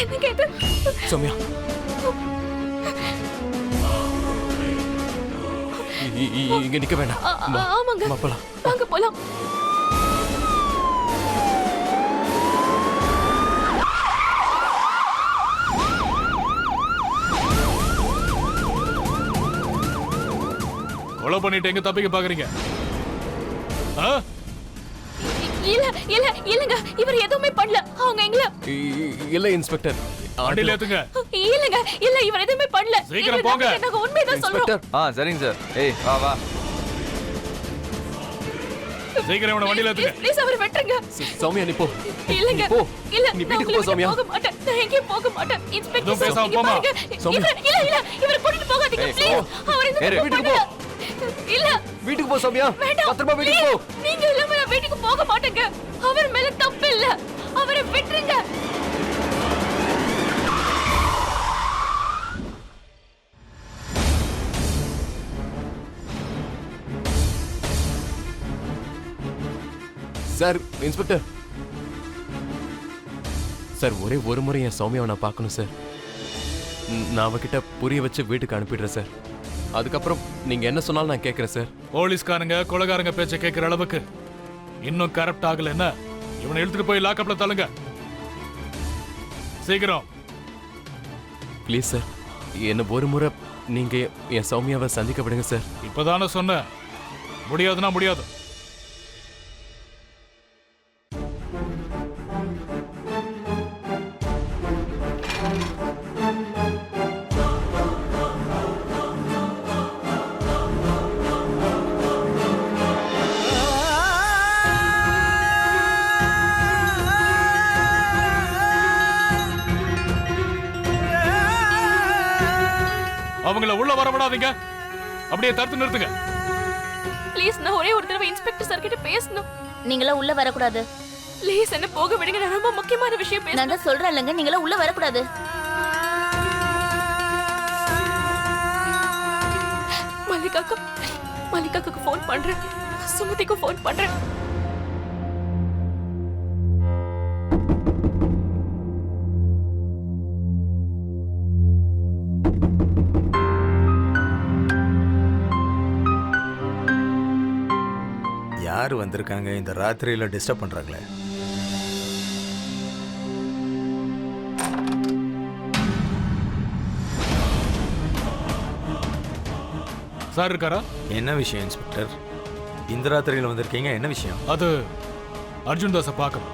என்னங்க இது? சௌமியா, இங்க நிக்க வேண்டாம். ஆமாங்க, போலாம். வாங்க போலாம். கொலை பண்ணிட்டு எங்க தப்பிக்க பாக்குறீங்க? இல்ல இல்ல இல்லங்க, இவர் எதுவுமே பண்ணல. அவங்க எங்கள இல்ல இன்ஸ்பெக்டர், வண்டியில ஏத்துங்க. இல்லங்க, இல்ல இவர் எதுவுமே பண்ணல. சீக்கிரம் போங்க. நாங்க உண்மைதான் சொல்றோம். சரிங்க சார். ஏய் வா வா. சீக்கிரம் இவனை வண்டியில ஏத்துங்க. ப்ளீஸ் அவர் வெட்டுங்க. சௌமியா நீ போ. இல்லங்க, போ. இல்ல நீ வீட்டுக்கு போ சௌமியா. போக மாட்டேன், நான் எங்கேயும் போக மாட்டேன். இன்ஸ்பெக்டர் பேசாம போமா. சௌமியா. இல்ல இல்ல இவர் கூட்டிட்டு போகாதீங்க ப்ளீஸ். அவர் இந்த வீட்டுக்கு போ. இல்ல வீட்டுக்கு போ சௌமியா. வேண்டாம். பத்திரமா வீட்டுக்கு போ. நீங்க இல்லாம நான் வீட்டுக்கு போக மாட்டேங்க. அவர் மேல தப்பு இல்ல, அவரை விட்டுருங்க. சார், இன்ஸ்பெக்டர் சார், ஒரே ஒரு முறை என் சௌமியாவை நான் பார்க்கணும் சார். நான் அவகிட்ட புரிய வச்சு வீட்டுக்கு அனுப்பிடுறேன் சார். அதுக்கப்புறம் நீங்க என்ன சொன்னாலும் நான் கேட்கறேன் சார். போலீஸ்காரங்க கொலைகாரங்க பேச்ச கேட்கிற அளவுக்கு இன்னும் கரெக்ட் ஆகல. என்ன, இவனை எடுத்துட்டு போய் லாக்அப்ல தள்ளுங்க சீக்கிரம். ப்ளீஸ் சார், என்ன ஒரு முறை நீங்க என் சௌமியாவை சந்திக்க விடுங்க சார். இப்பதானே சொன்ன, முடியாதுன்னா முடியாது. அவங்கள உள்ள வரவிடாதீங்க, அப்படியே தடுத்து நிறுத்துங்க. ப்ளீஸ், நான் ஒரே ஒரு தடவை இன்ஸ்பெக்டர் சார் கிட்ட பேசணும். நீங்களா உள்ள வரக்கூடாது. ப்ளீஸ் என்ன போக விடுங்க, நான் ரொம்ப முக்கியமான விஷயம் பேசணும். நான் தான் சொல்றேன்லங்க, நீங்களா உள்ள வரக்கூடாது. மல்லிகாக்கு ஃபோன் பண்றேன், சுமதிக்கு ஃபோன் பண்றேன். யாரு வந்திருக்காங்க இந்த ராத்திரியில டிஸ்டர்ப் பண்றாங்களே? சார் இருக்காரா? என்ன விஷயம் இன்ஸ்பெக்டர்? இந்த ராத்திரியில வந்திருக்கீங்க, என்ன விஷயம்? அது அர்ஜுன் தாஸை பார்க்கணும்.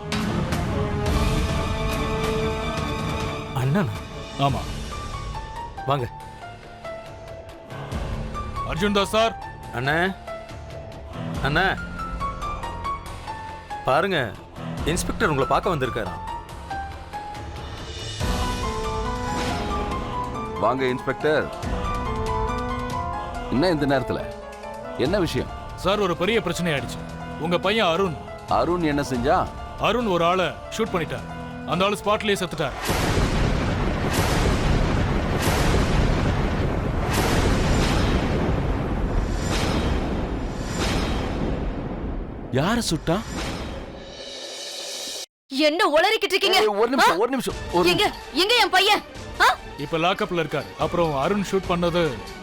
அண்ணா? ஆமா, வாங்க. அர்ஜுன் தாஸ் சார். அண்ணா அண்ணா பாருங்க, இன்ஸ்பெக்டர் உங்களை பார்க்க வந்திருக்காராம். வாங்க இன்ஸ்பெக்டர். என்ன இந்த நேரத்துல, என்ன விஷயம்? சார், ஒரு பெரிய பிரச்சனை ஆயிடுச்சு. உங்க பையன் அருண். அருண் என்ன செஞ்சா? அருண் ஒரு ஆளை ஷூட் பண்ணிட்டார். அந்த ஆளு ஸ்பாட்லயே செத்துட்டார். யார சுட்டா? என்ன உளறிக்கிட்டு இருக்கீங்க? ஒரு நிமிஷம். எங்க என் பையன்? இப்ப லாக்அப்ல இருக்காரு. அப்புறம் அருண் ஷூட் பண்ணது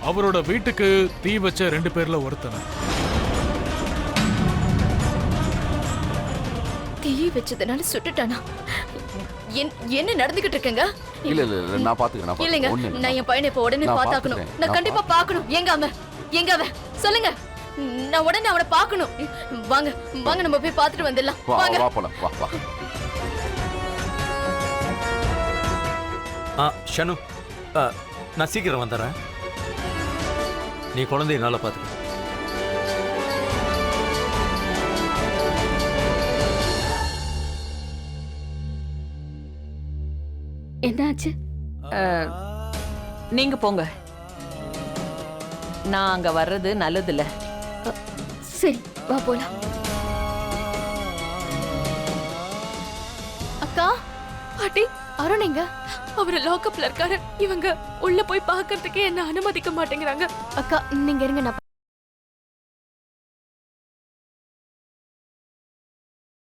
அவரோட வீட்டுக்கு தீ வச்ச 2 பேர்ல ஒருத்தன். தீ வச்சதுனால சுட்டுட்டானா? என்ன நடந்துகிட்டு இருக்குங்க? இல்ல இல்ல, நான் பாத்துக்கிறேன். இல்லங்க, நான் என் பையனை இப்ப உடனே பாத்தாக்கணும். நான் கண்டிப்பா பாக்கணும். எங்க அவன் சொல்லுங்க, நான் உடனே அவனை பாக்கணும். வாங்க வாங்க, நம்ம போய் பாத்துட்டு வந்துடலாம். வாங்க. வா போலாம், வா வா. ஷனு, நான் சீக்கிரம் வந்துடுறேன். நீ குழந்தைய நல்லா பார்த்துக்க. என்னாச்சு? நீங்க போங்க, நான் அங்க வர்றது நல்லதில்ல. சரி, வா போலாம். அக்கா, பாட்டி, அருண் எங்க? அவரு லாக்அப்ல இருக்காரு. இவங்க உள்ள போய் பார்க்கிறதுக்கே என்ன அனுமதிக்க மாட்டேங்கிறாங்க. அக்கா, நீங்க இருங்க, நான்